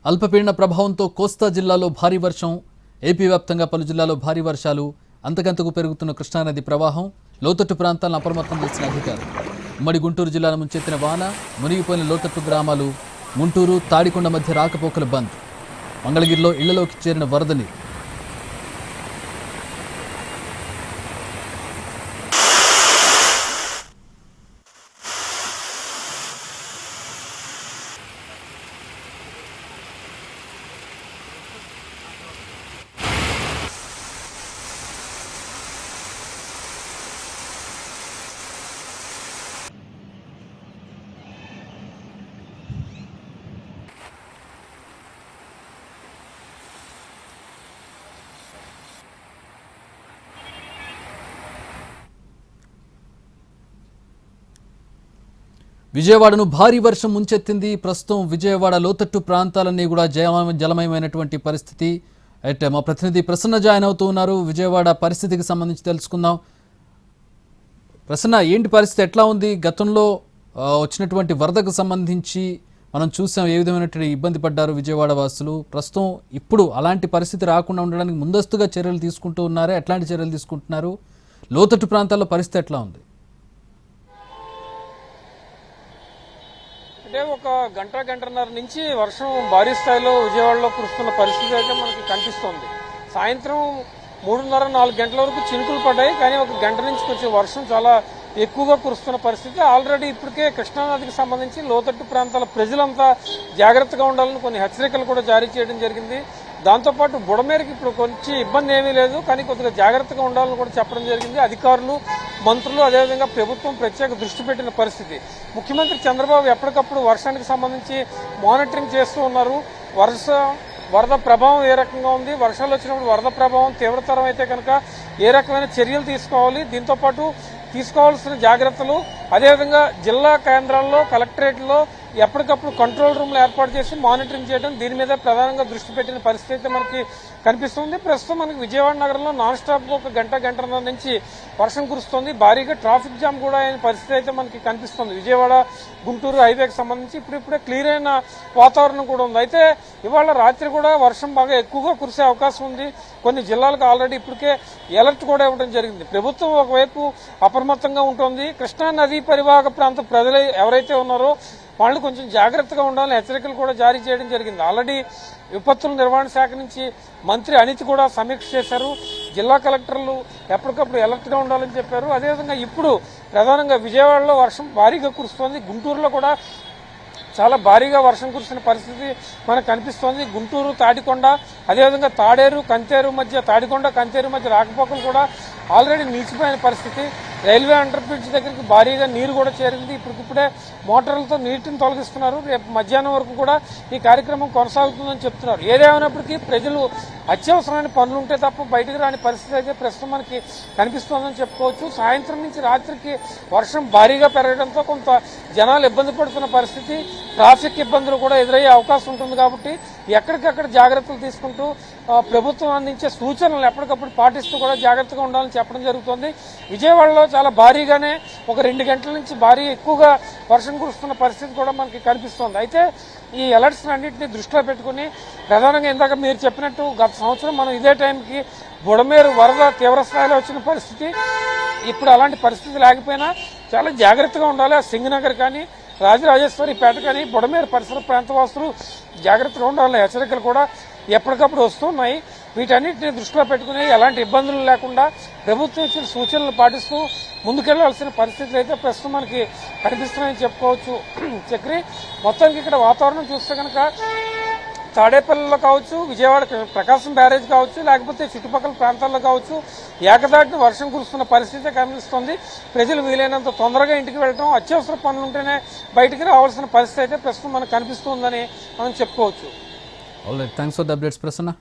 అల్పపీడన ప్రభావంతో కోస్తా జిల్లాలో భారీ వర్షం. ఏపీ వ్యాప్తంగా పలు జిల్లాల్లో భారీ వర్షాలు. అంతకంతకు పెరుగుతున్న కృష్ణానది ప్రవాహం లోతట్టు ప్రాంతాలను అప్రమత్తం చేసిన అధికారులు. ఉమ్మడి గుంటూరు జిల్లాను ముంచెత్తిన వాన, మునిగిపోయిన లోతట్టు గ్రామాలు. గుంటూరు తాడికొండ మధ్య రాకపోకలు బంద్. మంగళగిరిలో ఇళ్లలోకి చేరిన వరద నీరు. విజయవాడను భారీ వర్షం ముంచెత్తింది. ప్రస్తుతం విజయవాడ లోతట్టు ప్రాంతాలన్నీ కూడా జలమయమైనటువంటి పరిస్థితి. అయితే మా ప్రతినిధి ప్రసన్న జాయిన్ అవుతూ ఉన్నారు. విజయవాడ పరిస్థితికి సంబంధించి తెలుసుకుందాం. ప్రసన్న, ఏంటి పరిస్థితి, ఎట్లా ఉంది? గతంలో వచ్చినటువంటి వరదకు సంబంధించి మనం చూసాం ఏ విధమైనటువంటి ఇబ్బంది పడ్డారు విజయవాడ వాసులు. ప్రస్తుతం ఇప్పుడు అలాంటి పరిస్థితి రాకుండా ఉండడానికి ముందస్తుగా చర్యలు తీసుకుంటూ ఉన్నారా? ఎట్లాంటి చర్యలు తీసుకుంటున్నారు? లోతట్టు ప్రాంతాల్లో పరిస్థితి ఎట్లా ఉంది? అంటే ఒక గంటన్నర నుంచి వర్షం భారీ స్థాయిలో విజయవాడలో కురుస్తున్న పరిస్థితి అయితే మనకి కనిపిస్తోంది. సాయంత్రం 3:30-4 గంటల వరకు చినుకులు పడ్డాయి, కానీ ఒక గంట నుంచి కొంచెం వర్షం చాలా ఎక్కువగా కురుస్తున్న పరిస్థితి. ఆల్రెడీ ఇప్పటికే కృష్ణానదికి సంబంధించి లోతట్టు ప్రాంతాల ప్రజలంతా జాగ్రత్తగా ఉండాలని కొన్ని హెచ్చరికలు కూడా జారీ చేయడం జరిగింది. దాంతోపాటు బుడమేరకు ఇప్పుడు కొంచెం ఇబ్బంది ఏమీ లేదు, కానీ కొద్దిగా జాగ్రత్తగా ఉండాలని కూడా చెప్పడం జరిగింది. అధికారులు, మంత్రులు, అదేవిధంగా ప్రభుత్వం ప్రత్యేక దృష్టి పెట్టిన పరిస్థితి. ముఖ్యమంత్రి చంద్రబాబు ఎప్పటికప్పుడు వర్షానికి సంబంధించి మానిటరింగ్ చేస్తూ ఉన్నారు. వరద ప్రభావం ఏ రకంగా ఉంది, వర్షాలు వచ్చినప్పుడు వరద ప్రభావం తీవ్రతరం అయితే కనుక ఏ రకమైన చర్యలు తీసుకోవాలి, దీంతోపాటు తీసుకోవాల్సిన జాగ్రత్తలు, అదేవిధంగా జిల్లా కేంద్రాల్లో, కలెక్టరేట్లో ఎప్పటికప్పుడు కంట్రోల్ రూమ్లు ఏర్పాటు చేసి మానిటరింగ్ చేయడం, దీని మీద ప్రధానంగా దృష్టి పెట్టిన పరిస్థితి అయితే మనకి కనిపిస్తుంది. ప్రస్తుతం మనకి విజయవాడ నగరంలో నాన్ స్టాప్ ఒక గంటన్నర నుంచి వర్షం కురుస్తుంది. భారీగా ట్రాఫిక్ జామ్ కూడా అయిన పరిస్థితి అయితే మనకి కనిపిస్తుంది. విజయవాడ గుంటూరు హైవేకి సంబంధించి ఇప్పుడిప్పుడే క్లియర్ అయిన వాతావరణం కూడా ఉంది. అయితే ఇవాళ రాత్రి కూడా వర్షం బాగా ఎక్కువగా కురిసే అవకాశం ఉంది. కొన్ని జిల్లాలకు ఆల్రెడీ ఇప్పటికే అలర్ట్ కూడా ఇవ్వడం జరిగింది. ప్రభుత్వం ఒకవైపు అప్రమత్తంగా ఉంటుంది. కృష్ణా నదీ పరివాహక ప్రాంత ప్రజలు ఎవరైతే ఉన్నారో వాళ్ళు కొంచెం జాగ్రత్తగా ఉండాలని హెచ్చరికలు కూడా జారీ చేయడం జరిగింది. ఆల్రెడీ విపత్తుల నిర్వహణ శాఖ నుంచి మంత్రి అనిత్ కూడా సమీక్ష చేశారు. జిల్లా కలెక్టర్లు ఎప్పటికప్పుడు అలర్ట్గా ఉండాలని చెప్పారు. అదేవిధంగా ఇప్పుడు ప్రధానంగా విజయవాడలో వర్షం భారీగా కురుస్తోంది. గుంటూరులో కూడా చాలా భారీగా వర్షం కురిసిన పరిస్థితి మనకు కనిపిస్తోంది. గుంటూరు, తాడికొండ, అదేవిధంగా తాడేరు, కంతేరు మధ్య, తాడికొండ కంతేరు మధ్య రాకపోకలు కూడా ఆల్రెడీ నిలిచిపోయిన పరిస్థితి. రైల్వే అండర్ బ్రిడ్జ్ దగ్గరికి భారీగా నీరు కూడా చేరింది. ఇప్పటికిప్పుడే మోటార్లతో నీటిని తొలగిస్తున్నారు. రేపు మధ్యాహ్నం వరకు కూడా ఈ కార్యక్రమం కొనసాగుతుందని చెప్తున్నారు. ఏదేమైనప్పటికీ ప్రజలు అత్యవసరమైన పనులు ఉంటే తప్ప బయటకు రాని పరిస్థితి అయితే ప్రస్తుతం మనకి కనిపిస్తోందని చెప్పుకోవచ్చు. సాయంత్రం నుంచి రాత్రికి వర్షం భారీగా పెరగడంతో కొంత జనాలు ఇబ్బంది పడుతున్న పరిస్థితి, ట్రాఫిక్ ఇబ్బందులు కూడా ఎదురయ్యే అవకాశం ఉంటుంది. కాబట్టి ఎక్కడికక్కడ జాగ్రత్తలు తీసుకుంటూ ప్రభుత్వం అందించే సూచనలు ఎప్పటికప్పుడు పాటిస్తూ కూడా జాగ్రత్తగా ఉండాలని చెప్పడం జరుగుతుంది. విజయవాడలో చాలా భారీగానే ఒక 2 గంటల నుంచి భారీ ఎక్కువగా వర్షం కురుస్తున్న పరిస్థితి కూడా మనకి కనిపిస్తోంది. అయితే ఈ అలర్ట్స్ అన్నింటినీ దృష్టిలో పెట్టుకుని ప్రధానంగా ఇందాక మీరు చెప్పినట్టు గత సంవత్సరం మనం ఇదే టైంకి బుడమేరు వరద తీవ్ర స్థాయిలో వచ్చిన పరిస్థితి. ఇప్పుడు అలాంటి పరిస్థితి లేకపోయినా చాలా జాగ్రత్తగా ఉండాలి. ఆ సింగనగర్ కానీ, రాజరాజేశ్వరిపేట కానీ, బుడమేరు పరిసర ప్రాంతవాసులు జాగ్రత్తగా ఉండాలని హెచ్చరికలు కూడా ఎప్పటికప్పుడు వస్తున్నాయి. వీటన్నిటిని దృష్టిలో పెట్టుకుని ఎలాంటి ఇబ్బందులు లేకుండా ప్రభుత్వం ఇచ్చిన సూచనలు పాటిస్తూ ముందుకెళ్లాల్సిన పరిస్థితులు అయితే ప్రస్తుతం మనకి కనిపిస్తున్నాయని చెప్పుకోవచ్చు. చక్రి, మొత్తానికి ఇక్కడ వాతావరణం చూస్తే కనుక తాడేపల్లిలో కావచ్చు, విజయవాడ ప్రకాశం బ్యారేజ్ కావచ్చు, లేకపోతే చుట్టుపక్కల ప్రాంతాల్లో కావచ్చు ఏకదాటిన వర్షం కురుస్తున్న పరిస్థితి కనిపిస్తుంది. ప్రజలు వీలైనంత తొందరగా ఇంటికి వెళ్ళడం, అత్యవసర పనులు ఉంటేనే బయటికి రావాల్సిన పరిస్థితి అయితే ప్రస్తుతం మనకు కనిపిస్తుందని మనం చెప్పుకోవచ్చు. All right, thanks for the updates Prasanna.